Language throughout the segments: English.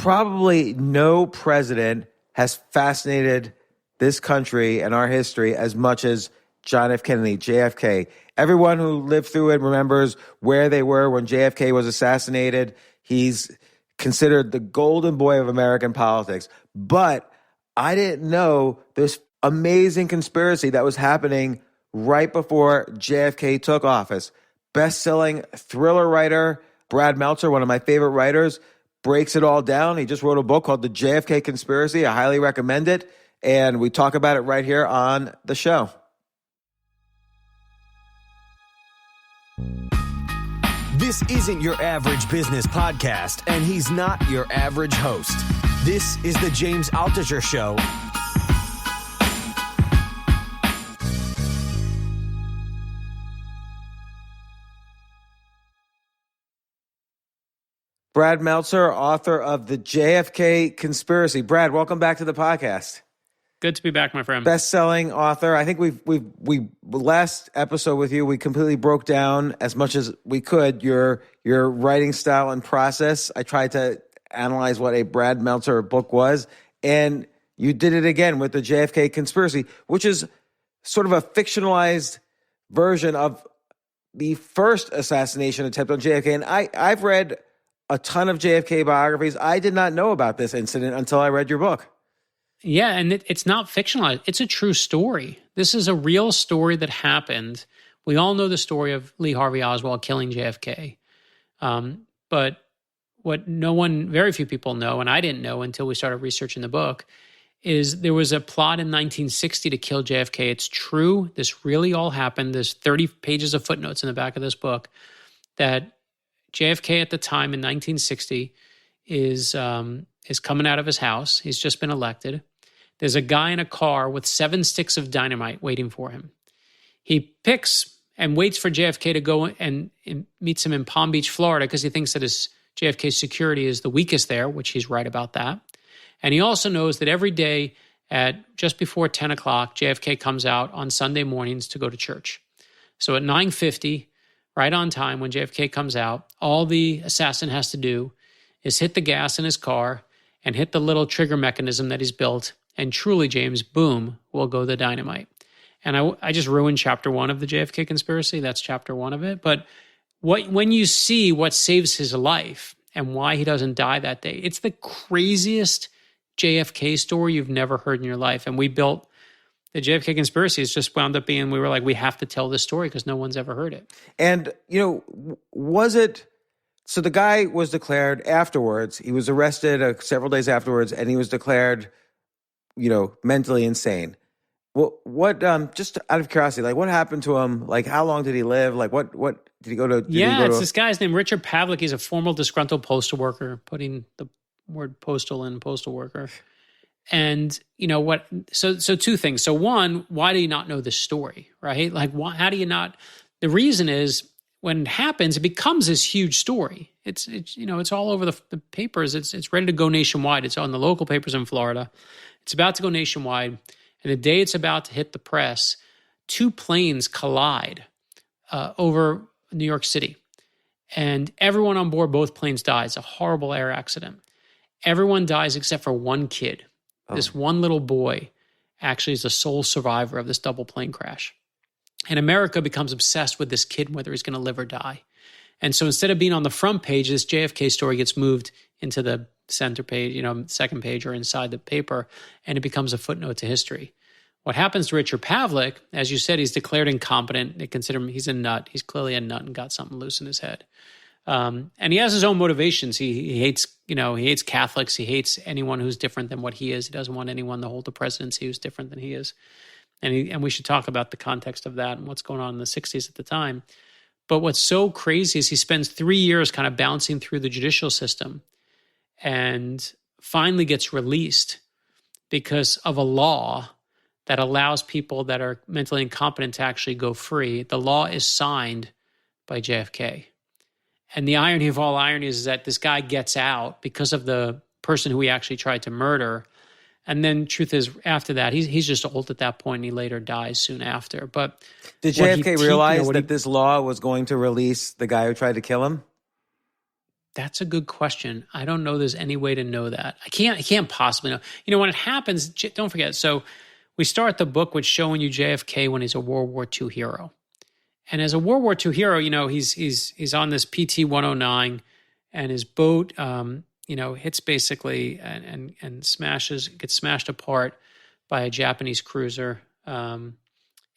probably no president has fascinated this country and our history as much as John F. Kennedy, JFK. Everyone who lived through it remembers where they were when JFK was assassinated. He's considered the golden boy of American politics. But I didn't know this amazing conspiracy that was happening right before JFK took office. Best-selling thriller writer Brad Meltzer, one of my favorite writers, breaks it all down. He just wrote a book called The JFK Conspiracy. I highly recommend it. And we talk about it right here on the show. This isn't your average business podcast, and he's not your average host. This is the James Altucher Show. Brad Meltzer, author of The JFK Conspiracy. Brad, welcome back to the podcast. Good to be back, my friend. Best-selling author. I think we last episode with you, we completely broke down as much as we could your writing style and process. I tried to analyze what a Brad Meltzer book was, and you did it again with The JFK Conspiracy, which is sort of a fictionalized version of the first assassination attempt on JFK. And I've read a ton of JFK biographies. I did not know about this incident until I read your book. Yeah, and it's not fictionalized. It's a true story. This is a real story that happened. We all know the story of Lee Harvey Oswald killing JFK. But what very few people know, and I didn't know until we started researching the book, is there was a plot in 1960 to kill JFK. It's true. This really all happened. There's 30 pages of footnotes in the back of this book that JFK at the time in 1960 is coming out of his house. He's just been elected. There's a guy in a car with 7 sticks of dynamite waiting for him. He picks and waits for JFK to go and meets him in Palm Beach, Florida, because he thinks that his JFK security is the weakest there, which he's right about that. And he also knows that every day at just before 10 o'clock, JFK comes out on Sunday mornings to go to church. So at 9:50, right on time, when JFK comes out, all the assassin has to do is hit the gas in his car and hit the little trigger mechanism that he's built. And truly, James, boom, will go the dynamite. And I just ruined chapter 1 of the JFK Conspiracy. That's chapter 1 of it. But when you see what saves his life and why he doesn't die that day, it's the craziest JFK story you've never heard in your life. And we built the JFK Conspiracy. It's just wound up being, we were like, we have to tell this story because no one's ever heard it. And, was it... So the guy was declared afterwards. He was arrested several days afterwards, and he was declared, mentally insane. What? Just out of curiosity, what happened to him? How long did he live? What did he go to? This guy's named Richard Pavlik. He's a former disgruntled postal worker, putting the word postal in postal worker. And what? So 2 things. So one, why do you not know this story, right? How do you not? The reason is, when it happens, it becomes this huge story. It's all over the papers. It's ready to go nationwide. It's on the local papers in Florida. It's about to go nationwide. And the day it's about to hit the press, 2 planes collide over New York City. And everyone on board both planes dies. A horrible air accident. Everyone dies except for one kid. Oh. This one little boy actually is the sole survivor of this double plane crash. And America becomes obsessed with this kid, whether he's going to live or die. And so instead of being on the front page, this JFK story gets moved into the center page, second page or inside the paper, and it becomes a footnote to history. What happens to Richard Pavlik, as you said, he's declared incompetent. They consider him, he's a nut. He's clearly a nut and got something loose in his head. And he has his own motivations. He hates, he hates Catholics. He hates anyone who's different than what he is. He doesn't want anyone to hold the presidency who's different than he is. And we should talk about the context of that and what's going on in the 60s at the time. But what's so crazy is he spends 3 years kind of bouncing through the judicial system and finally gets released because of a law that allows people that are mentally incompetent to actually go free. The law is signed by JFK. And the irony of all ironies is that this guy gets out because of the person who he actually tried to murder. And then truth is, after that, he's just old at that point, and he later dies soon after. But did JFK realize that this law was going to release the guy who tried to kill him? That's a good question. I don't know there's any way to know that. I can't possibly know. You know, when it happens, don't forget. So we start the book with showing you JFK when he's a World War II hero. And as a World War II hero, you know, he's on this PT 109 and his boat, you know, hits basically and gets smashed apart by a Japanese cruiser.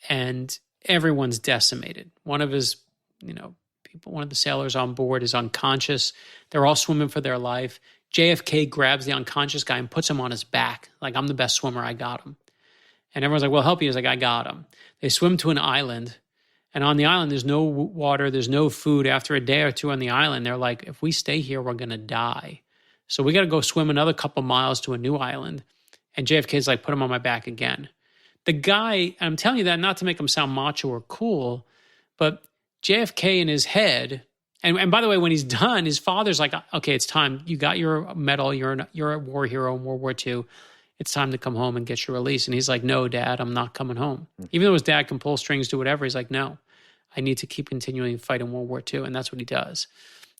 And everyone's decimated. One of his, you know, one of the sailors on board is unconscious. They're all swimming for their life. JFK grabs the unconscious guy and puts him on his back. Like, I'm the best swimmer. I got him. And everyone's like, well, help you. He's like, I got him. They swim to an island. And on the island, there's no water. There's no food. After a day or two on the island, they're like, if we stay here, we're going to die. So we got to go swim another couple miles to a new island. And JFK's like, put him on my back again. The guy, I'm telling you that not to make him sound macho or cool, but JFK in his head, and by the way, when he's done, his father's like, okay, it's time. You got your medal. You're a war hero in World War II. It's time to come home and get your release. And he's like, no, Dad, I'm not coming home. Even though his dad can pull strings, do whatever, he's like, no, I need to keep continuing to fight in World War II. And that's what he does.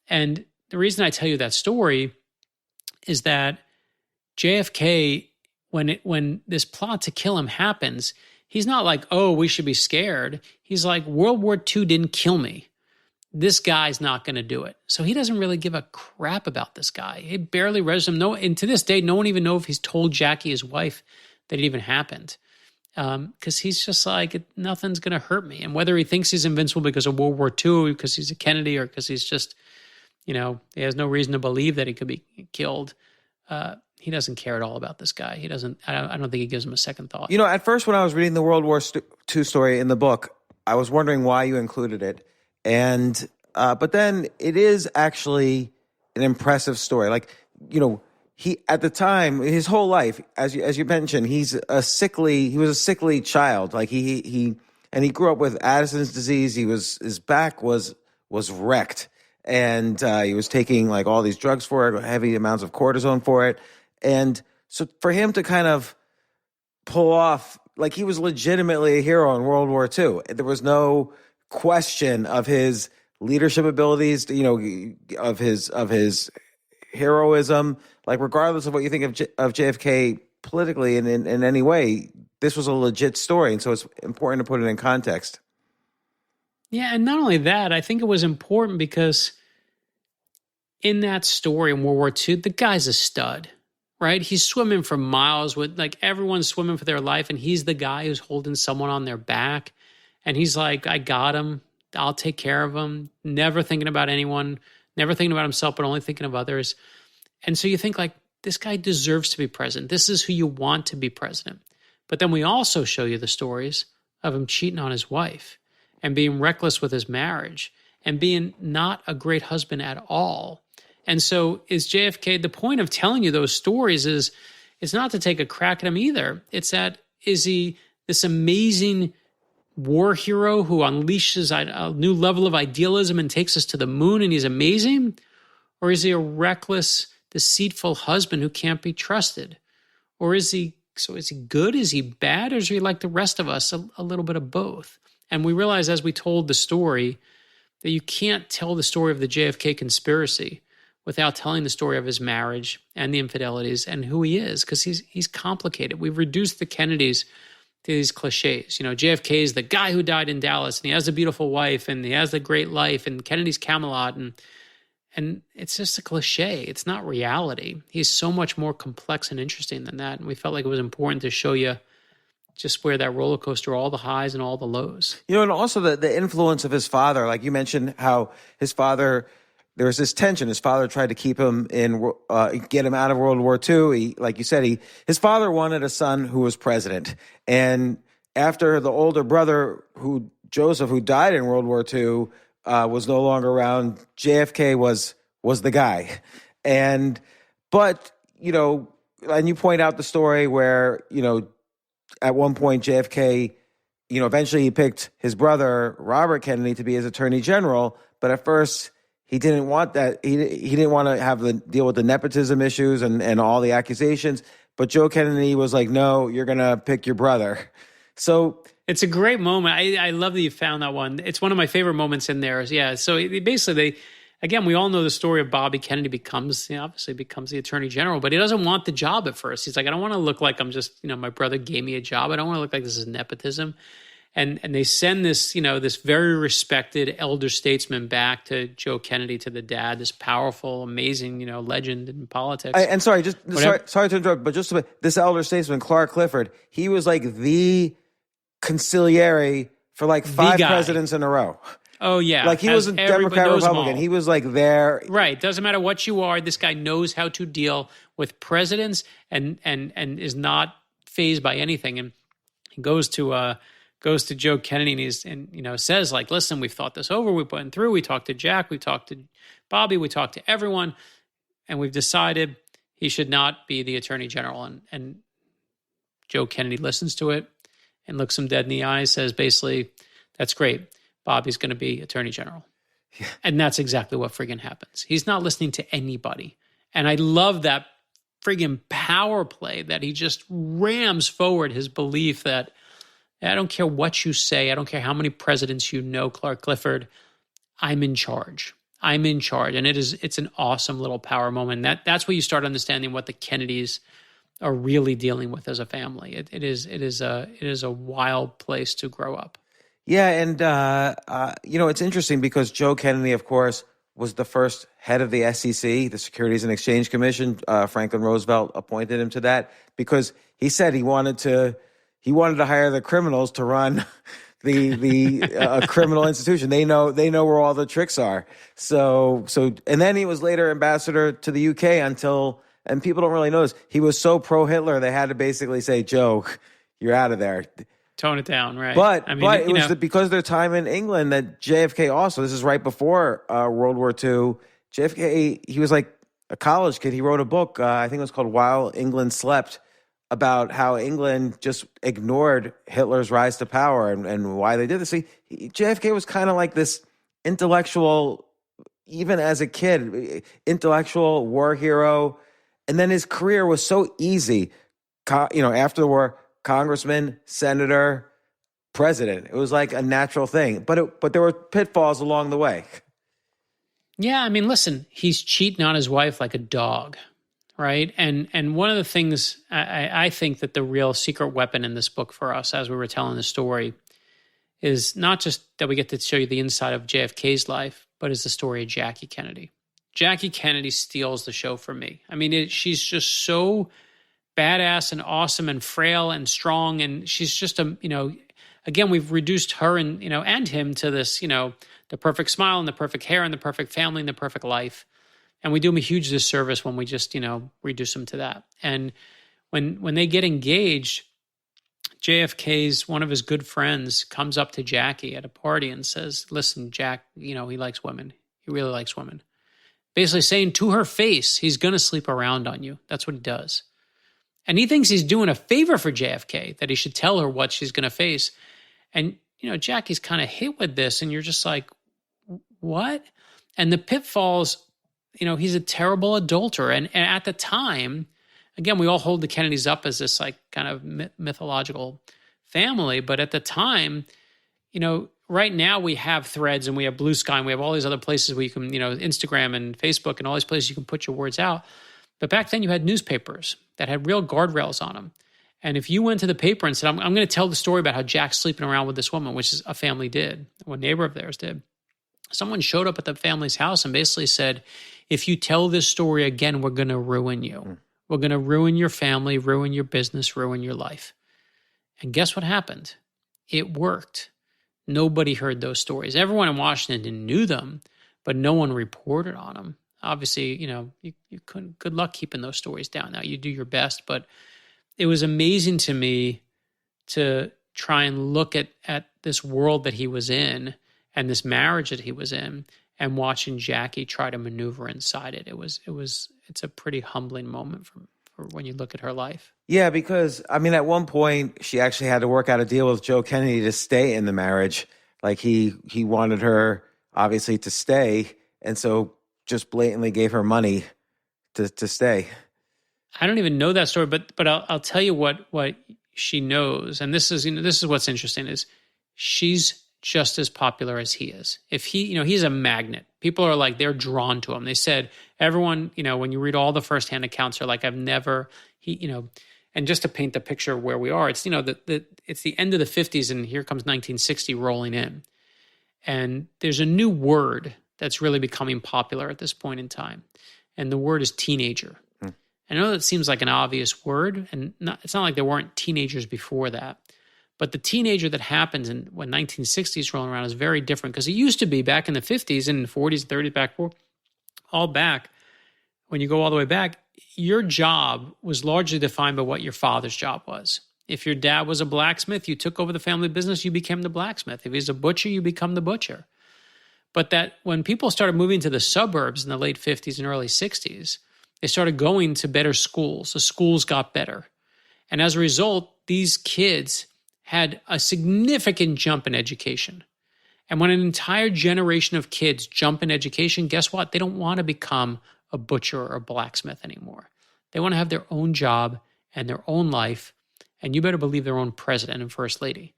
And the reason I tell you that story is that JFK, when this plot to kill him happens, he's not like, oh, we should be scared. He's like, World War II didn't kill me. This guy's not going to do it. So he doesn't really give a crap about this guy. He barely registers him. And to this day, no one even knows if he's told Jackie, his wife, that it even happened. Because he's just like, nothing's going to hurt me. And whether he thinks he's invincible because of World War II, because he's a Kennedy, or because he's just, you know, he has no reason to believe that he could be killed, he doesn't care at all about this guy. He doesn't. I don't think he gives him a second thought. You know, at first when I was reading the World War II story in the book, I was wondering why you included it, and but then it is actually an impressive story. Like, you know, he at the time, his whole life, as you mentioned, he was a sickly child. Like he grew up with Addison's disease. His back was wrecked, and he was taking like all these drugs for it, heavy amounts of cortisone for it. And so for him to kind of pull off, like, he was legitimately a hero in World War II. There was no question of his leadership abilities, you know, of his heroism. Like, regardless of what you think of JFK politically and in any way, this was a legit story. And so it's important to put it in context. Yeah, and not only that, I think it was important because in that story in World War II, the guy's a stud. Right? He's swimming for miles with, like, everyone's swimming for their life, and he's the guy who's holding someone on their back. And he's like, I got him. I'll take care of him. Never thinking about anyone, never thinking about himself, but only thinking of others. And so you think, like, this guy deserves to be president. This is who you want to be president. But then we also show you the stories of him cheating on his wife and being reckless with his marriage and being not a great husband at all. And so is JFK, the point of telling you those stories is not to take a crack at him either. It's that, is he this amazing war hero who unleashes a new level of idealism and takes us to the moon and he's amazing? Or is he a reckless, deceitful husband who can't be trusted? Or is he good? Is he bad? Or is he like the rest of us, a little bit of both? And we realize as we told the story that you can't tell the story of the JFK conspiracy without telling the story of his marriage and the infidelities and who he is, because he's complicated. We've reduced the Kennedys to these cliches. You know, JFK is the guy who died in Dallas, and he has a beautiful wife, and he has the great life, and Kennedy's Camelot, and it's just a cliche. It's not reality. He's so much more complex and interesting than that, and we felt like it was important to show you just where that roller coaster, all the highs and all the lows. You know, and also the influence of his father. Like you mentioned how his father, there was this tension. His father tried to keep him get him out of World War II. He, like you said, his father wanted a son who was president. And after the older brother, Joseph, who died in World War II, was no longer around, JFK was the guy. But, you know, and you point out the story where, you know, at one point JFK, you know, eventually he picked his brother, Robert Kennedy, to be his attorney general. But at first, he didn't want that. He didn't want to have the deal with the nepotism issues and all the accusations. But Joe Kennedy was like, no, you're going to pick your brother. So it's a great moment. I love that you found that one. It's one of my favorite moments in there. Yeah. So basically, again, we all know the story of Bobby Kennedy obviously becomes the attorney general, but he doesn't want the job at first. He's like, I don't want to look like I'm just, my brother gave me a job. I don't want to look like this is nepotism. And they send this, this very respected elder statesman back to Joe Kennedy, to the dad, this powerful, amazing, legend in politics. Sorry to interrupt, but just this elder statesman, Clark Clifford, he was like the consigliere for like 5 presidents in a row. Oh, yeah. Like he was a Democrat, Republican. He was like there. Right. Doesn't matter what you are. This guy knows how to deal with presidents and is not fazed by anything. And he goes to Joe Kennedy and says like, listen, we've thought this over. We've been through. We talked to Jack. We talked to Bobby. We talked to everyone. And we've decided he should not be the attorney general. And Joe Kennedy listens to it and looks him dead in the eyes, says basically, that's great. Bobby's going to be attorney general. Yeah. And that's exactly what friggin' happens. He's not listening to anybody. And I love that friggin' power play that he just rams forward his belief that I don't care what you say. I don't care how many presidents you know, Clark Clifford. I'm in charge. I'm in charge. And it's an awesome little power moment. That's where you start understanding what the Kennedys are really dealing with as a family. It is a wild place to grow up. Yeah, and it's interesting because Joe Kennedy, of course, was the first head of the SEC, the Securities and Exchange Commission. Franklin Roosevelt appointed him to that because he said he wanted to hire the criminals to run the criminal institution. They know where all the tricks are. So and then he was later ambassador to the UK and people don't really know this, he was so pro-Hitler they had to basically say, Joe, you're out of there. Tone it down, right? But it was because of their time in England that JFK also, this is right before World War II, JFK, he was like a college kid. He wrote a book, I think it was called While England Slept, about how England just ignored Hitler's rise to power and why they did this. JFK was kind of like this intellectual, even as a kid, intellectual war hero. And then his career was so easy, after the war, congressman, senator, president. It was like a natural thing, but there were pitfalls along the way. Yeah, I mean, listen, he's cheating on his wife like a dog, right? And one of the things I think that the real secret weapon in this book for us, as we were telling the story, is not just that we get to show you the inside of JFK's life, but is the story of Jackie Kennedy. Jackie Kennedy steals the show for me. I mean, she's just so badass and awesome and frail and strong. And she's just again, we've reduced her and him to this, the perfect smile and the perfect hair and the perfect family and the perfect life. And we do him a huge disservice when we just, reduce him to that. And when they get engaged, JFK's, one of his good friends comes up to Jackie at a party and says, listen, Jack, he likes women. He really likes women. Basically saying to her face, he's going to sleep around on you. That's what he does. And he thinks he's doing a favor for JFK, that he should tell her what she's going to face. And, Jackie's kind of hit with this, and you're just like, what? And the pitfalls, he's a terrible adulterer. And at the time, again, we all hold the Kennedys up as this like kind of mythological family. But at the time, right now we have Threads and we have Blue Sky and we have all these other places where you can, Instagram and Facebook and all these places you can put your words out. But back then you had newspapers that had real guardrails on them. And if you went to the paper and said, I'm going to tell the story about how Jack's sleeping around with this woman, which is a family did, a neighbor of theirs did, someone showed up at the family's house and basically said, if you tell this story again, we're going to ruin you. We're going to ruin your family, ruin your business, ruin your life. And guess what happened? It worked. Nobody heard those stories. Everyone in Washington knew them, but no one reported on them. Obviously, you couldn't, good luck keeping those stories down. Now you do your best, but it was amazing to me to try and look at this world that he was in and this marriage that he was in and watching Jackie try to maneuver inside it. It's a pretty humbling moment for when you look at her life. Yeah, because at one point she actually had to work out a deal with Joe Kennedy to stay in the marriage. Like he wanted her obviously to stay. And so just blatantly gave her money to stay. I don't even know that story, but I'll tell you what she knows, and this is what's interesting is she's just as popular as he is. If he's a magnet. People are like, they're drawn to him. They said, everyone, when you read all the firsthand accounts, they're like, and just to paint the picture of where we are, it's, it's the end of the 50s and here comes 1960 rolling in. And there's a new word that's really becoming popular at this point in time. And the word is teenager. I know that seems like an obvious word, and it's not like there weren't teenagers before that. But the teenager that happens when 1960 is rolling around is very different, because it used to be back in the 50s and 40s, 30s, all back, when you go all the way back, your job was largely defined by what your father's job was. If your dad was a blacksmith, you took over the family business, you became the blacksmith. If he's a butcher, you become the butcher. But that when people started moving to the suburbs in the late 50s and early 60s, they started going to better schools. The schools got better. And as a result, these kids had a significant jump in education. And when an entire generation of kids jump in education, guess what? They don't want to become a butcher or a blacksmith anymore. They want to have their own job and their own life, and you better believe their own president and first lady.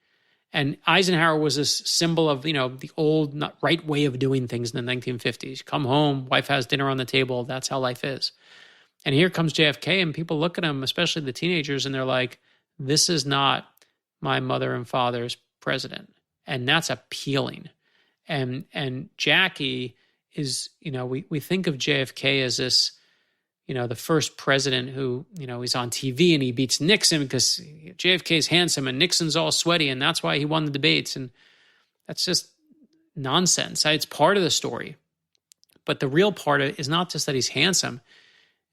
And Eisenhower was this symbol of, the old, not right way of doing things in the 1950s. Come home, wife has dinner on the table, that's how life is. And here comes JFK, and people look at him, especially the teenagers, and they're like, this is not my mother and father's president. And that's appealing. And Jackie is, we think of JFK as this, the first president who, he's on TV and he beats Nixon because JFK is handsome and Nixon's all sweaty, and that's why he won the debates. And that's just nonsense. It's part of the story. But the real part of it is not just that he's handsome,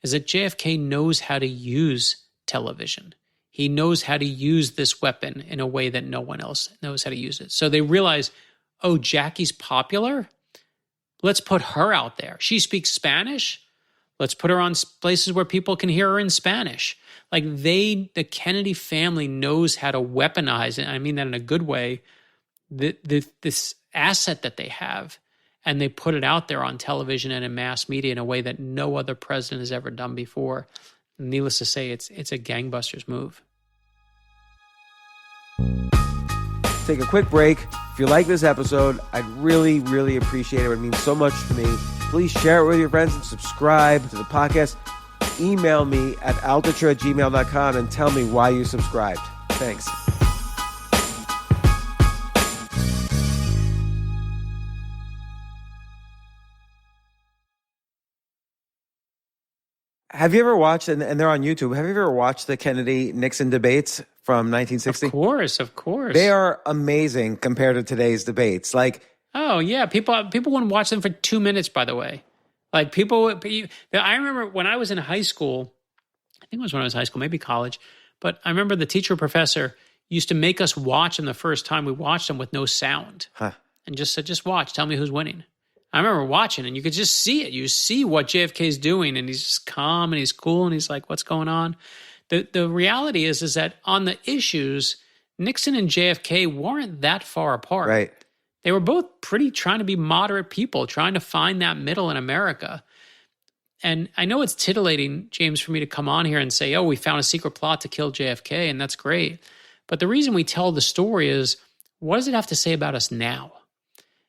is that JFK knows how to use television. He knows how to use this weapon in a way that no one else knows how to use it. So they realize, oh, Jackie's popular? Let's put her out there. She speaks Spanish? Let's put her on places where people can hear her in Spanish. Like the Kennedy family knows how to weaponize, and I mean that in a good way, this asset that they have. And they put it out there on television and in mass media in a way that no other president has ever done before. Needless to say, it's a gangbusters move. Take a quick break. If you like this episode, I'd really, really appreciate it. It would mean so much to me. Please share it with your friends and subscribe to the podcast. Email me at altucher@gmail.com and tell me why you subscribed. Thanks. Have you ever watched, and they're on YouTube, have you ever watched the Kennedy-Nixon debates from 1960? Of course. They are amazing compared to today's debates. Like, oh, yeah. People wouldn't watch them for 2 minutes, by the way. Like I remember when I was in high school, I think it was when I was in high school, maybe college, but I remember the teacher or professor used to make us watch them the first time we watched them with no sound. And just said, just watch, tell me who's winning. I remember watching, and you could just see it. You see what JFK's doing, and he's just calm, and he's cool, and he's like, what's going on? The reality is that on the issues, Nixon and JFK weren't that far apart. Right. They were both pretty trying to be moderate people, trying to find that middle in America. And I know it's titillating, James, for me to come on here and say, oh, we found a secret plot to kill JFK, and that's great. But the reason we tell the story is, what does it have to say about us now?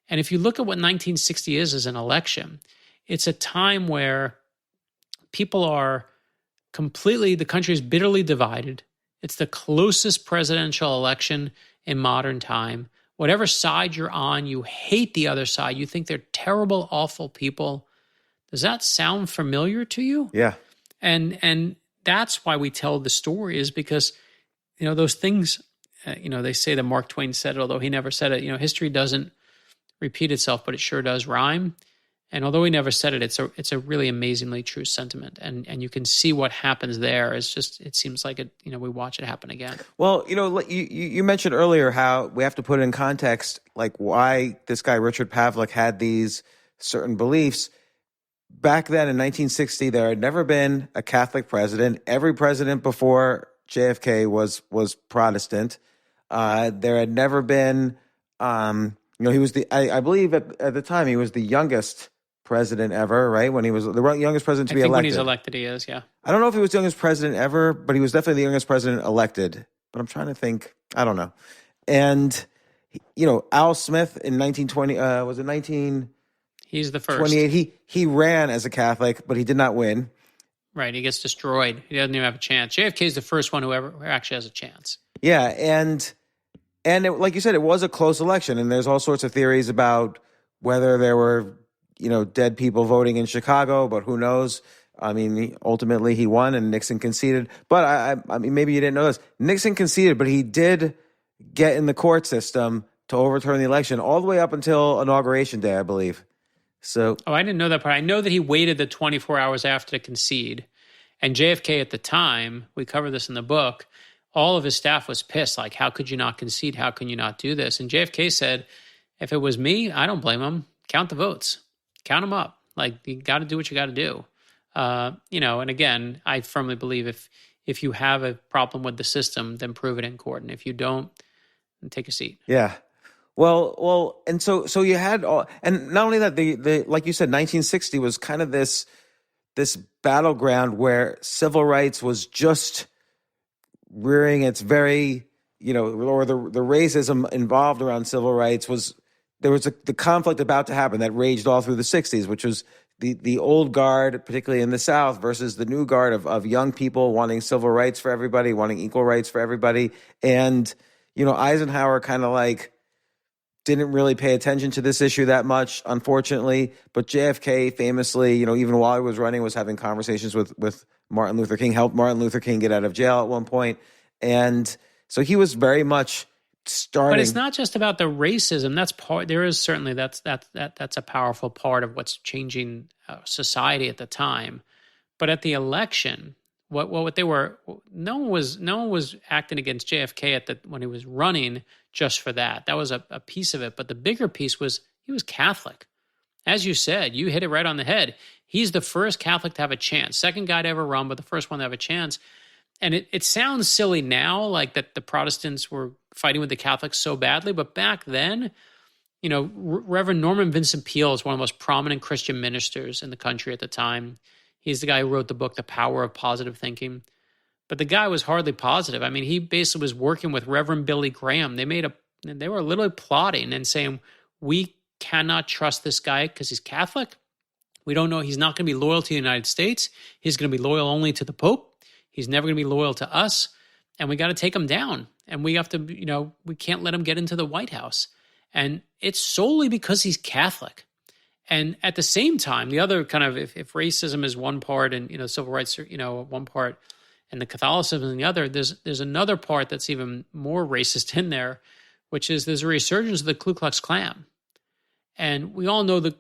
And if you look at what 1960 is as an election, it's a time where people are the country is bitterly divided. It's the closest presidential election in modern time. Whatever side you're on, you hate the other side. You think they're terrible, awful people. Does that sound familiar to you? Yeah. And that's why we tell the story, is because, those things, they say that Mark Twain said it, although he never said it. History doesn't repeat itself, but it sure does rhyme. And although he never said it, it's a really amazingly true sentiment. And you can see what happens there. It's just, it seems like we watch it happen again. Well, you mentioned earlier how we have to put it in context, like why this guy Richard Pavlik had these certain beliefs. Back then in 1960, there had never been a Catholic president. Every president before JFK was Protestant. There had never been, he was I believe at the time he was the youngest president ever, right? When he was the youngest president to be elected. When he's elected, he is, yeah. I don't know if he was the youngest president ever, but he was definitely the youngest president elected. But I'm trying to think. I don't know. And Al Smith in 1920, was it 1928? He's the first. He ran as a Catholic, but he did not win. Right, he gets destroyed. He doesn't even have a chance. JFK is the first one who actually has a chance. Yeah, and like you said, it was a close election, and there's all sorts of theories about whether there were, dead people voting in Chicago, but who knows? I mean, ultimately he won and Nixon conceded. But I mean, maybe you didn't know this. Nixon conceded, but he did get in the court system to overturn the election all the way up until Inauguration Day, I believe. So, I didn't know that part. I know that he waited the 24 hours after to concede. And JFK at the time, we cover this in the book, all of his staff was pissed. Like, how could you not concede? How can you not do this? And JFK said, if it was me, I don't blame him. Count the votes. Count them up. Like, you got to do what you got to do. And again, I firmly believe if you have a problem with the system, then prove it in court. And if you don't, then take a seat. Yeah. Well, and so you had all, and not only that, the like you said, 1960 was kind of this battleground where civil rights was just rearing its very, or the racism involved around civil rights there was the conflict about to happen that raged all through the 60s, which was the old guard, particularly in the South, versus the new guard of young people wanting civil rights for everybody, wanting equal rights for everybody. And, Eisenhower kind of like didn't really pay attention to this issue that much, unfortunately. But JFK famously, even while he was running, was having conversations with Martin Luther King, helped Martin Luther King get out of jail at one point. And so he was very much starting. But it's not just about the racism. That's part. There is certainly that's a powerful part of what's changing society at the time. But at the election, what they were, no one was acting against JFK when he was running just for that. That was a piece of it. But the bigger piece was he was Catholic. As you said, you hit it right on the head. He's the first Catholic to have a chance. Second guy to ever run, but the first one to have a chance. And it sounds silly now, like that the Protestants were fighting with the Catholics so badly. But back then, Reverend Norman Vincent Peale is one of the most prominent Christian ministers in the country at the time. He's the guy who wrote the book, The Power of Positive Thinking. But the guy was hardly positive. I mean, he basically was working with Reverend Billy Graham. They were literally plotting and saying, we cannot trust this guy because he's Catholic. We don't know. He's not going to be loyal to the United States. He's going to be loyal only to the Pope. He's never going to be loyal to us. And we got to take him down. And we have to, we can't let him get into the White House. And it's solely because he's Catholic. And at the same time, the other kind of, if racism is one part and, civil rights are, one part and the Catholicism is the other, there's another part that's even more racist in there, which is there's a resurgence of the Ku Klux Klan. And we all know the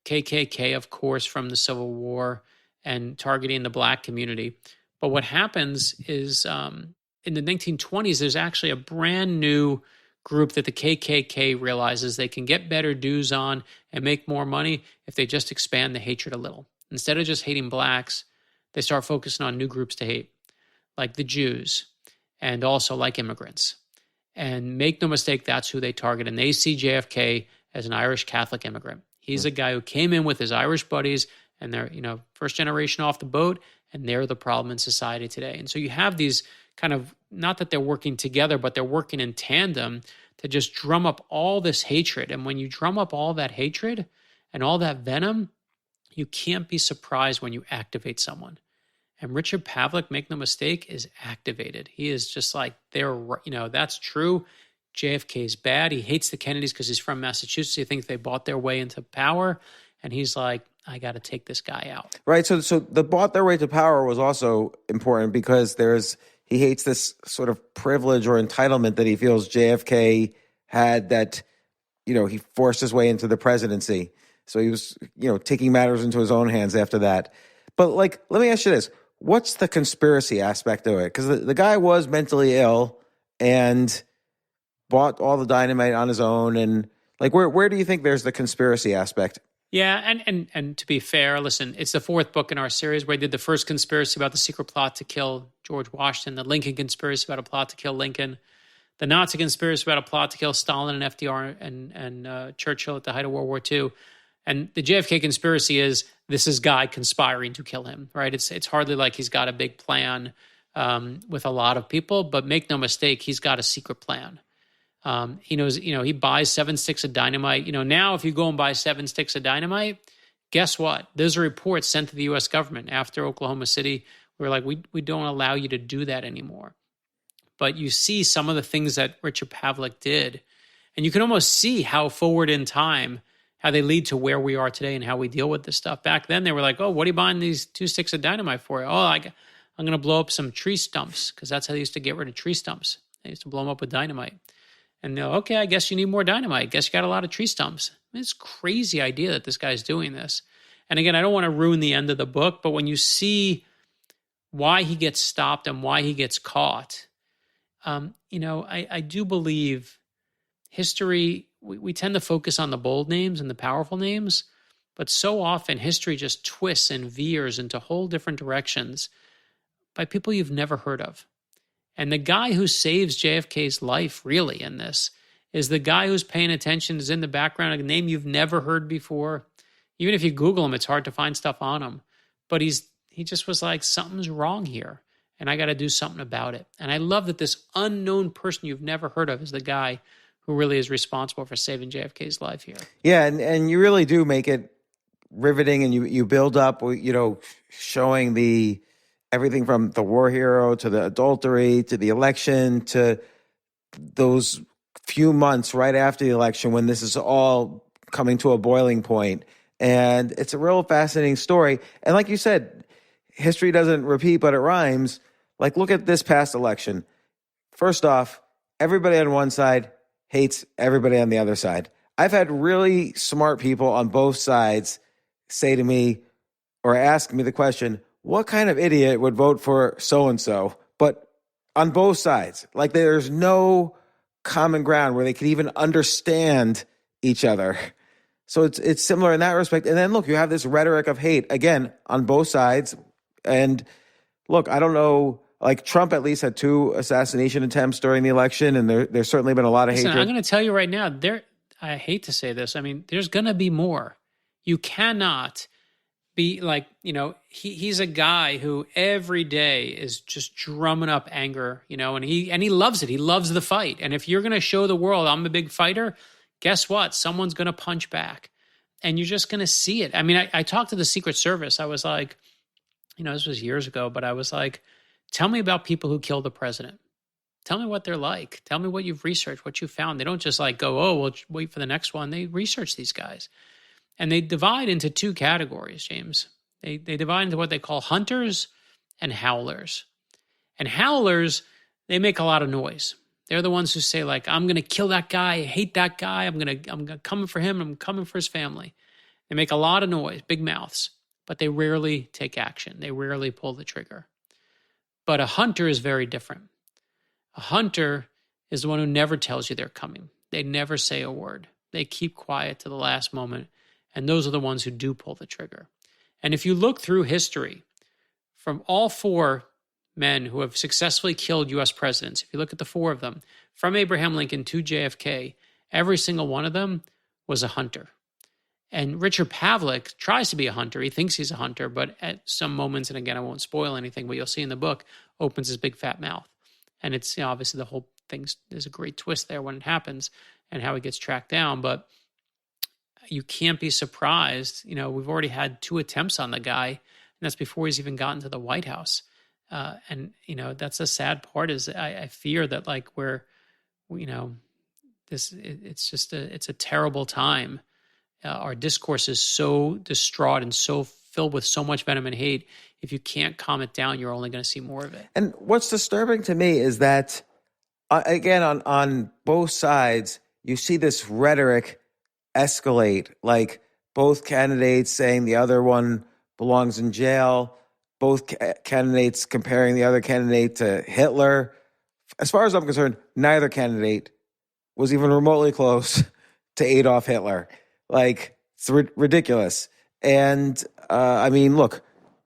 KKK, of course, from the Civil War and targeting the black community. But what happens is in the 1920s, there's actually a brand new group that the KKK realizes they can get better dues on and make more money if they just expand the hatred a little. Instead of just hating blacks, they start focusing on new groups to hate, like the Jews and also like immigrants. And make no mistake, that's who they target. And they see JFK as an Irish Catholic immigrant. He's a guy who came in with his Irish buddies and they're, first generation off the boat, and they're the problem in society today. And so you have these kind of, not that they're working together, but they're working in tandem to just drum up all this hatred. And when you drum up all that hatred and all that venom, you can't be surprised when you activate someone. And Richard Pavlik, make no mistake, is activated. He is just like, that's true. JFK is bad. He hates the Kennedys because he's from Massachusetts. He thinks they bought their way into power. And he's like, I got to take this guy out. Right. So the bought their way to power was also important because he hates this sort of privilege or entitlement that he feels JFK had, that, he forced his way into the presidency. So he was, taking matters into his own hands after that. But let me ask you this. What's the conspiracy aspect of it? Because the guy was mentally ill and bought all the dynamite on his own. And where do you think there's the conspiracy aspect? Yeah, and to be fair, listen, it's the fourth book in our series where I did the first conspiracy about the secret plot to kill George Washington, the Lincoln conspiracy about a plot to kill Lincoln, the Nazi conspiracy about a plot to kill Stalin and FDR and Churchill at the height of World War II. And the JFK conspiracy is this is guy conspiring to kill him, right? It's hardly like he's got a big plan with a lot of people, but make no mistake, he's got a secret plan. He knows, he buys 7 sticks of dynamite. Now if you go and buy 7 sticks of dynamite, guess what? Those are reports sent to the U.S. government after Oklahoma City. We were like, we don't allow you to do that anymore. But you see some of the things that Richard Pavlik did, and you can almost see how forward in time, how they lead to where we are today and how we deal with this stuff. Back then, they were like, oh, what are you buying these 2 sticks of dynamite for? Oh, I'm going to blow up some tree stumps, because that's how they used to get rid of tree stumps. They used to blow them up with dynamite. And they're, okay, I guess you need more dynamite. Guess you got a lot of tree stumps. It's a crazy idea that this guy's doing this. And again, I don't want to ruin the end of the book, but when you see why he gets stopped and why he gets caught, I do believe history, we tend to focus on the bold names and the powerful names, but so often history just twists and veers into whole different directions by people you've never heard of. And the guy who saves JFK's life, really, in this, is the guy who's paying attention, is in the background, a name you've never heard before. Even if you Google him, it's hard to find stuff on him. But he just was like, something's wrong here, and I got to do something about it. And I love that this unknown person you've never heard of is the guy who really is responsible for saving JFK's life here. Yeah, and you really do make it riveting, and you build up, showing everything from the war hero to the adultery to the election to those few months right after the election when this is all coming to a boiling point. And it's a real fascinating story. And like you said, history doesn't repeat, but it rhymes. Like, look at this past election. First off, everybody on one side hates everybody on the other side. I've had really smart people on both sides say to me or ask me the question, what kind of idiot would vote for so-and-so? But on both sides, like there's no common ground where they could even understand each other. So it's similar in that respect. And then look, you have this rhetoric of hate, again, on both sides. And look, I don't know, like Trump at least had 2 assassination attempts during the election, and there's certainly been a lot of hatred. I'm going to tell you right now, I hate to say this, there's going to be more. You cannot be like, he's a guy who every day is just drumming up anger, and he loves it. He loves the fight. And if you're going to show the world I'm a big fighter, guess what? Someone's going to punch back, and you're just going to see it. I talked to the Secret Service. I was like, this was years ago, but I was like, tell me about people who killed the president. Tell me what they're like. Tell me what you've researched, what you found. They don't just like go, oh, we'll wait for the next one. They research these guys. And they divide into 2 categories, James. They divide into what they call hunters and howlers. And howlers, they make a lot of noise. They're the ones who say, like, I'm going to kill that guy. I hate that guy. I'm coming for him. I'm coming for his family. They make a lot of noise, big mouths, but they rarely take action. They rarely pull the trigger. But a hunter is very different. A hunter is the one who never tells you they're coming. They never say a word. They keep quiet to the last moment. And those are the ones who do pull the trigger. And if you look through history, from all 4 men who have successfully killed U.S. presidents, if you look at the 4 of them, from Abraham Lincoln to JFK, every single one of them was a hunter. And Richard Pavlik tries to be a hunter. He thinks he's a hunter, but at some moments, and again, I won't spoil anything, but you'll see in the book, opens his big fat mouth. And it's obviously the whole thing, there's a great twist there when it happens and how he gets tracked down. But you can't be surprised. We've already had 2 attempts on the guy, and that's before he's even gotten to the White House. That's the sad part is I fear that it's a terrible time. Our discourse is so distraught and so filled with so much venom and hate. If you can't calm it down, you're only going to see more of it. And what's disturbing to me is that, again, on both sides, you see this rhetoric escalate, like both candidates saying the other one belongs in jail, both candidates comparing the other candidate to Hitler. As far as I'm concerned, neither candidate was even remotely close to Adolf Hitler. Like, it's ridiculous. And, look,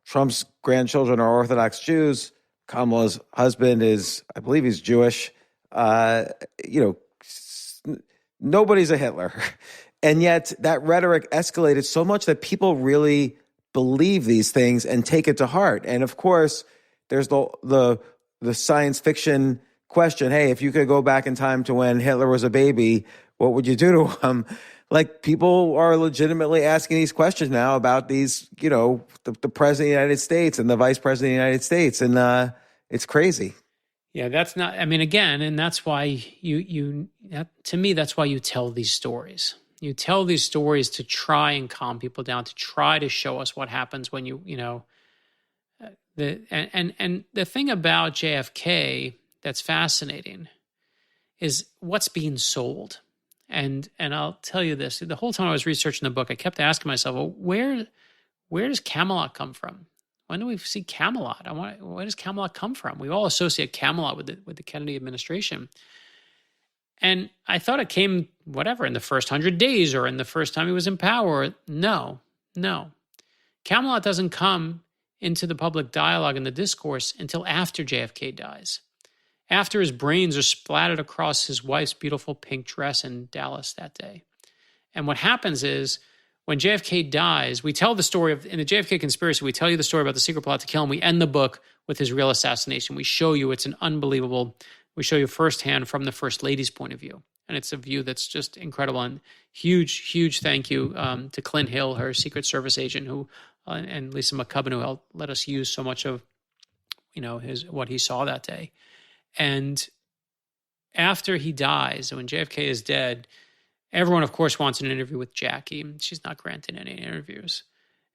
Trump's grandchildren are Orthodox Jews. Kamala's husband is, I believe he's Jewish. Nobody's a Hitler. And yet that rhetoric escalated so much that people really believe these things and take it to heart. And of course, there's the science fiction question, hey, if you could go back in time to when Hitler was a baby, what would you do to him? Like, people are legitimately asking these questions now about these, the president of the United States and the vice president of the United States. And it's crazy. Yeah, that's not, I mean, again, and that's why to me, that's why you tell these stories. You tell these stories to try and calm people down, to try to show us what happens when and the thing about JFK that's fascinating is what's being sold. And I'll tell you this, the whole time I was researching the book, I kept asking myself, well, where does Camelot come from? When do we see Camelot? Where does Camelot come from? We all associate Camelot with the Kennedy administration. And I thought it came, in the first 100 days or in the first time he was in power. No. Camelot doesn't come into the public dialogue and the discourse until after JFK dies. After his brains are splattered across his wife's beautiful pink dress in Dallas that day. And what happens is, when JFK dies, we tell the story in the JFK Conspiracy, we tell you the story about the secret plot to kill him. We end the book with his real assassination. We show you we show you firsthand from the First Lady's point of view. And it's a view that's just incredible. And huge thank you to Clint Hill, her Secret Service agent, and Lisa McCubbin, who helped let us use so much of, what he saw that day. And after he dies, when JFK is dead, everyone, of course, wants an interview with Jackie. She's not granted any interviews.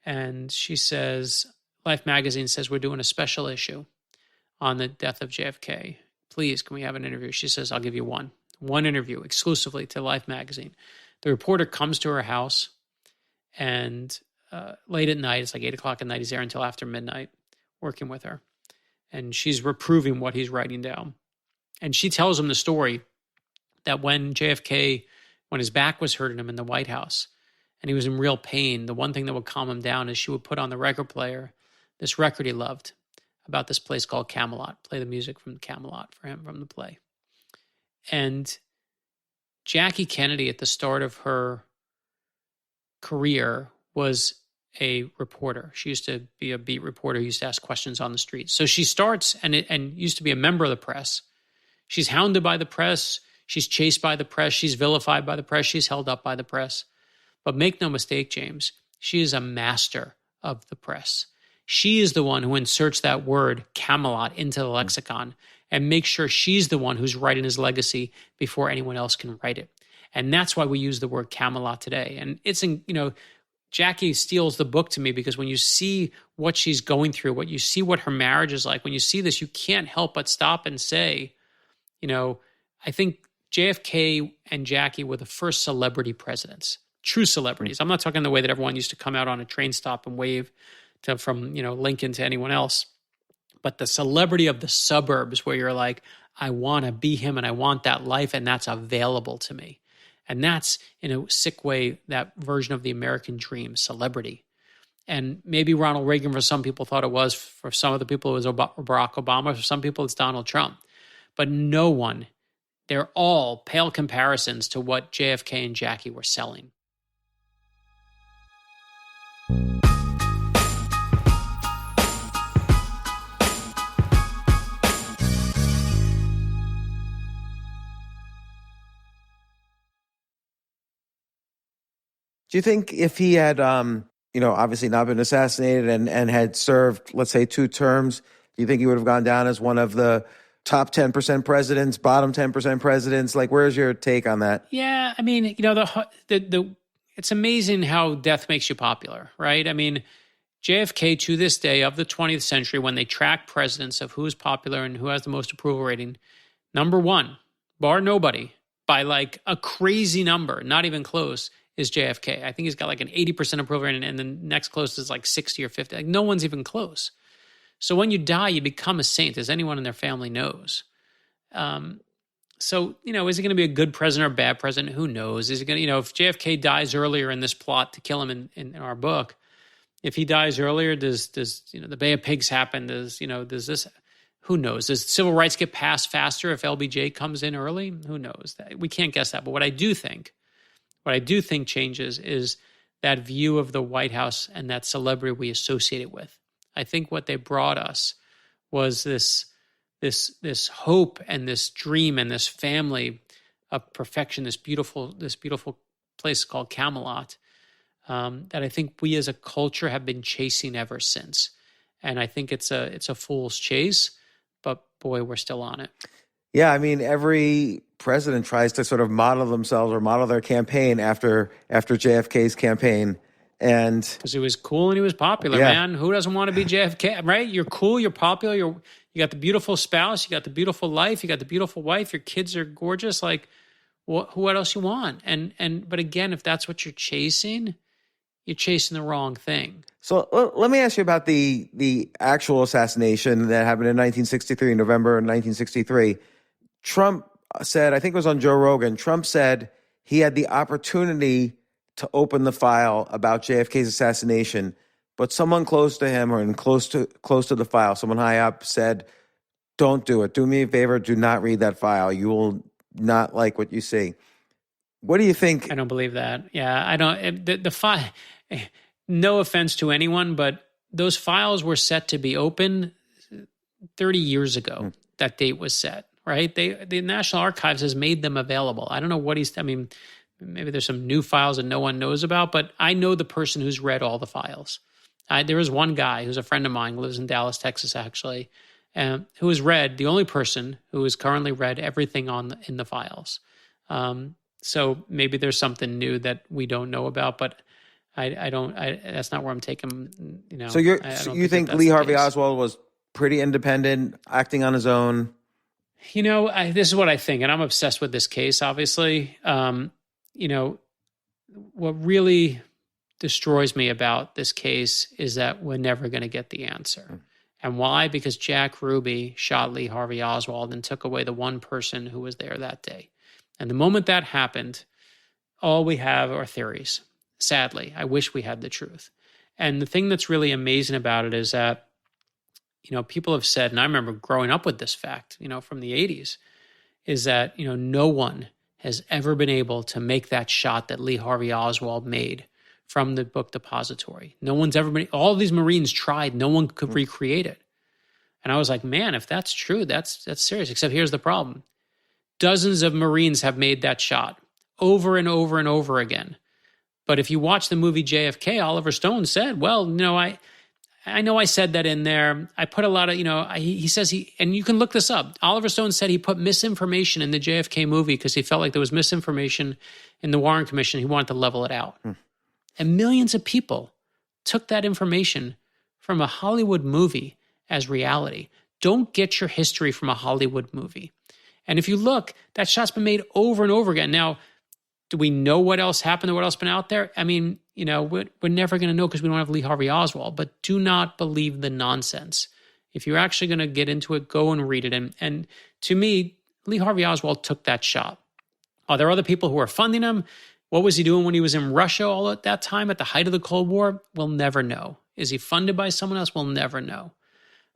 And she says, Life magazine says, we're doing a special issue on the death of JFK. Please, can we have an interview? She says, I'll give you one interview exclusively to Life magazine. The reporter comes to her house, and late at night, it's like 8 o'clock at night, he's there until after midnight working with her. And she's reproving what he's writing down. And she tells him the story that when his back was hurting him in the White House and he was in real pain, the one thing that would calm him down is she would put on the record player this record he loved about this place called Camelot, play the music from Camelot for him from the play. And Jackie Kennedy, at the start of her career, was a reporter. She used to be a beat reporter who used to ask questions on the street. So she starts and used to be a member of the press. She's hounded by the press. She's chased by the press. She's vilified by the press. She's held up by the press. But make no mistake, James, she is a master of the press. She is the one who inserts that word Camelot into the lexicon and makes sure she's the one who's writing his legacy before anyone else can write it. And that's why we use the word Camelot today. And it's, Jackie steals the book to me because when you see what she's going through, what her marriage is like, when you see this, you can't help but stop and say, I think JFK and Jackie were the first celebrity presidents, true celebrities. I'm not talking the way that everyone used to come out on a train stop and wave from Lincoln to anyone else, but the celebrity of the suburbs where you're like, I want to be him and I want that life and that's available to me. And that's, in a sick way, that version of the American dream, celebrity. And maybe Ronald Reagan, for some people, thought it was. For some of the people, it was Barack Obama. For some people, it's Donald Trump. But no one, they're all pale comparisons to what JFK and Jackie were selling. Do you think if he had, obviously not been assassinated and had served, let's say, 2 terms, do you think he would have gone down as one of the top 10% presidents, bottom 10% presidents? Like, where's your take on that? Yeah, I mean, it's amazing how death makes you popular, right? I mean, JFK to this day of the 20th century, when they track presidents of who is popular and who has the most approval rating, number 1, bar nobody, by like a crazy number, not even close, is JFK. I think he's got like an 80% approval rating, and the next closest is like 60 or 50. Like, no one's even close. So when you die, you become a saint, as anyone in their family knows. So, is he going to be a good president or a bad president? Who knows? Is he going to, if JFK dies earlier in this plot to kill him in our book, if he dies earlier, does the Bay of Pigs happen? Does this, who knows? Does civil rights get passed faster if LBJ comes in early? Who knows? We can't guess that. But what I do think changes is that view of the White House and that celebrity we associate it with. I think what they brought us was this this hope and this dream and this family of perfection, this beautiful place called Camelot, that I think we as a culture have been chasing ever since. And I think it's a fool's chase, but boy, we're still on it. Yeah, I mean, every president tries to sort of model themselves or model their campaign after JFK's campaign. And because he was cool and he was popular, yeah. Man. Who doesn't want to be JFK, right? You're cool, you're popular, you got the beautiful spouse, you got the beautiful life, you got the beautiful wife, your kids are gorgeous. Like, what else you want? But again, if that's what you're chasing the wrong thing. So let me ask you about the actual assassination that happened in 1963, November 1963. Trump said, I think it was on Joe Rogan, Trump said he had the opportunity to open the file about JFK's assassination, but someone close to him or close to the file, someone high up said, don't do it. Do me a favor. Do not read that file. You will not like what you see. What do you think? I don't believe that. Yeah, I don't. The file, no offense to anyone, but those files were set to be open 30 years ago. That date was set, right? The National Archives has made them available. I don't know what maybe there's some new files that no one knows about, but I know the person who's read all the files. There was one guy who's a friend of mine, lives in Dallas, Texas, actually, who has read, the only person who has currently read everything in the files. So maybe there's something new that we don't know about, but I don't. That's not where I'm taking. So you think Lee Harvey Oswald was pretty independent, acting on his own? This is what I think, and I'm obsessed with this case. Obviously, what really destroys me about this case is that we're never going to get the answer. And why? Because Jack Ruby shot Lee Harvey Oswald and took away the one person who was there that day. And the moment that happened, all we have are theories. Sadly, I wish we had the truth. And the thing that's really amazing about it is that, people have said, and I remember growing up with this fact, from the 80s, is that, no one has ever been able to make that shot that Lee Harvey Oswald made from the book depository. No one's ever been, all these Marines tried, no one could recreate it. And I was like, man, if that's true, that's serious. Except here's the problem. Dozens of Marines have made that shot over and over and over again. But if you watch the movie JFK, Oliver Stone said, well, I know I said that in there. I put a lot of, he says and you can look this up. Oliver Stone said he put misinformation in the JFK movie because he felt like there was misinformation in the Warren Commission. He wanted to level it out. And millions of people took that information from a Hollywood movie as reality. Don't get your history from a Hollywood movie. And if you look, that shot's been made over and over again. Now, do we know what else happened or what else been out there? I mean, we're never going to know because we don't have Lee Harvey Oswald, but do not believe the nonsense. If you're actually going to get into it, go and read it. And to me, Lee Harvey Oswald took that shot. Are there other people who are funding him? What was he doing when he was in Russia all at that time at the height of the Cold War? We'll never know. Is he funded by someone else? We'll never know.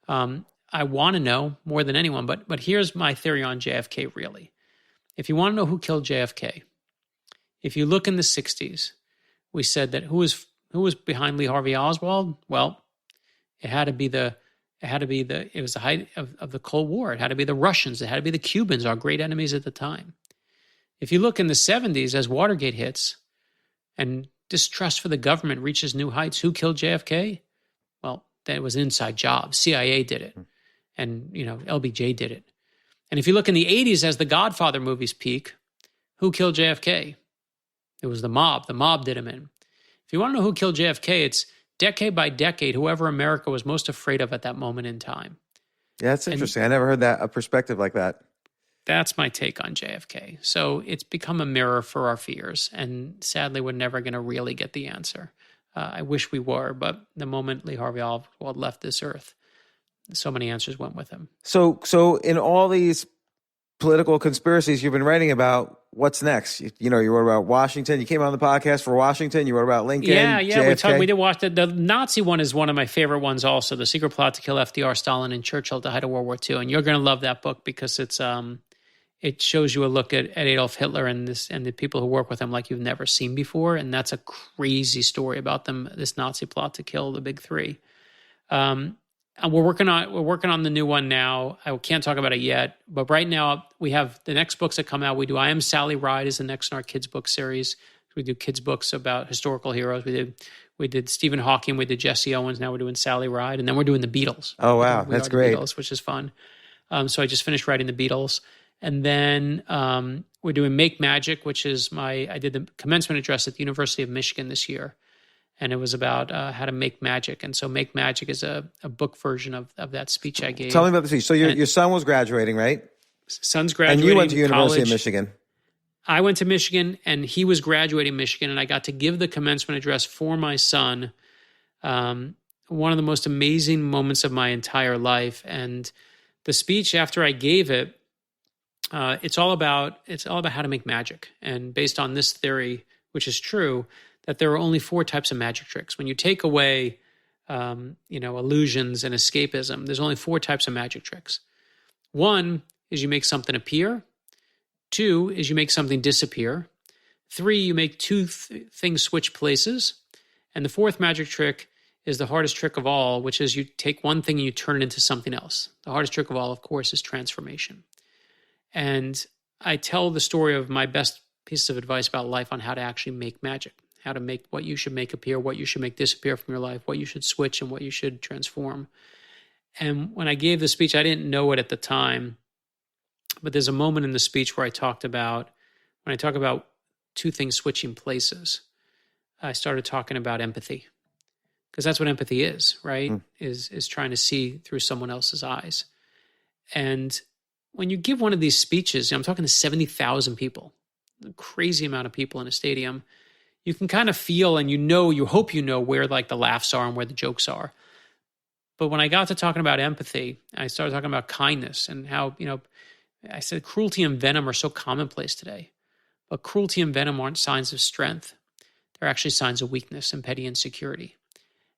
I want to know more than anyone, but here's my theory on JFK, really. If you want to know who killed JFK, if you look in the 60s, we said that who was behind Lee Harvey Oswald? Well, it was the height of the Cold War. It had to be the Russians. It had to be the Cubans, our great enemies at the time. If you look in the 70s, as Watergate hits and distrust for the government reaches new heights, who killed JFK? Well, that was an inside job. CIA did it. And, LBJ did it. And if you look in the 80s as the Godfather movies peak, who killed JFK? It was the mob. The mob did him in. If you want to know who killed JFK, it's decade by decade, whoever America was most afraid of at that moment in time. Yeah, that's interesting. I never heard a perspective like that. That's my take on JFK. So it's become a mirror for our fears. And sadly, we're never going to really get the answer. I wish we were, but the moment Lee Harvey Oswald left this earth, so many answers went with him. So in all these political conspiracies you've been writing about, what's next? You wrote about Washington. You came on the podcast for Washington. You wrote about Lincoln. Yeah. JFK. We did watch the Nazi one is one of my favorite ones. Also, the secret plot to kill FDR, Stalin, and Churchill at the height of World War II. And you're going to love that book because it shows you a look at Adolf Hitler and the people who work with him like you've never seen before. And that's a crazy story about them. This Nazi plot to kill the big three. And we're working on the new one now. I can't talk about it yet, but right now we have the next books that come out. We do I Am Sally Ride is the next in our kids book series. We do kids books about historical heroes. We did Stephen Hawking. We did Jesse Owens. Now we're doing Sally Ride, and then we're doing the Beatles. Oh wow, that's great. Beatles, which is fun. So I just finished writing the Beatles, and then we're doing Make Magic, which is I did the commencement address at the University of Michigan this year. And it was about how to make magic. And so Make Magic is a book version of that speech I gave. Tell me about the speech. So your son was graduating, right? Son's graduating. And you went to University college. of Michigan. I went to Michigan, and he was graduating Michigan, and I got to give the commencement address for my son. One of the most amazing moments of my entire life. And the speech, after I gave it, it's all about how to make magic. And based on this theory, which is true, that there are only 4 types of magic tricks. When you take away, illusions and escapism, there's only 4 types of magic tricks. 1 is you make something appear. 2 is you make something disappear. 3, you make 2 things switch places. And the 4th magic trick is the hardest trick of all, which is you take one thing and you turn it into something else. The hardest trick of all, of course, is transformation. And I tell the story of my best pieces of advice about life on how to actually make magic. How to make what you should make appear, what you should make disappear from your life, what you should switch, and what you should transform. And when I gave the speech, I didn't know it at the time, but there's a moment in the speech where when I talk about 2 things switching places, I started talking about empathy. Because that's what empathy is, right? Is trying to see through someone else's eyes. And when you give one of these speeches, I'm talking to 70,000 people, a crazy amount of people in a stadium, you can kind of feel and you hope you know where like the laughs are and where the jokes are. But when I got to talking about empathy, I started talking about kindness and how, I said cruelty and venom are so commonplace today. But cruelty and venom aren't signs of strength. They're actually signs of weakness and petty insecurity.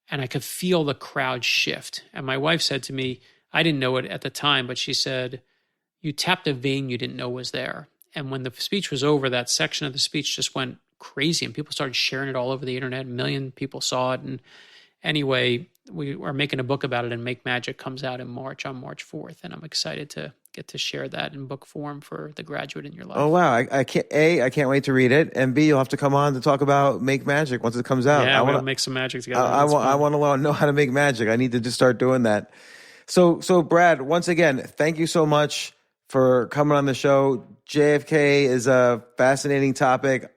And I could feel the crowd shift. And my wife said to me, I didn't know it at the time, but she said, you tapped a vein you didn't know was there. And when the speech was over, that section of the speech just went crazy and people started sharing it all over the internet. 1 million people saw it. And anyway, we are making a book about it, and Make Magic comes out on March 4th. And I'm excited to get to share that in book form for the graduate in your life. Oh, wow. I can't wait to read it. And B, you'll have to come on to talk about Make Magic once it comes out. Yeah, we'll make some magic together. I want to know how to make magic. I need to just start doing that. So Brad, once again, thank you so much for coming on the show. JFK is a fascinating topic.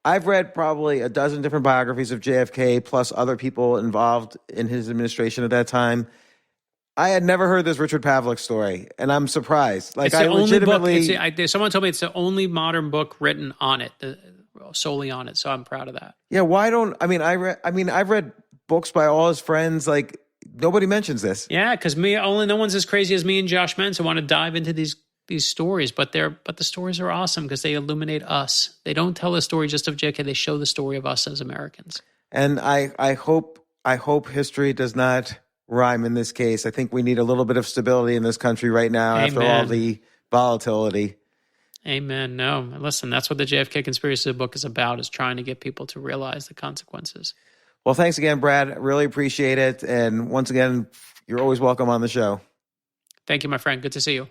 I've read probably a dozen different biographies of JFK, plus other people involved in his administration at that time. I had never heard this Richard Pavlik story, and I'm surprised. Like, I legitimately... someone told me it's the only modern book written on it, solely on it, so I'm proud of that. Yeah, why don't... I've read books by all his friends, like, nobody mentions this. Yeah, because no one's as crazy as me and Josh Mentz who want to dive into these stories, but the stories are awesome because they illuminate us. They don't tell the story just of JFK; they show the story of us as Americans. And I hope history does not rhyme in this case. I think we need a little bit of stability in this country right now. Amen. After all the volatility. Amen. No, listen, that's what the JFK Conspiracy book is about: is trying to get people to realize the consequences. Well, thanks again, Brad. Really appreciate it. And once again, you're always welcome on the show. Thank you, my friend. Good to see you.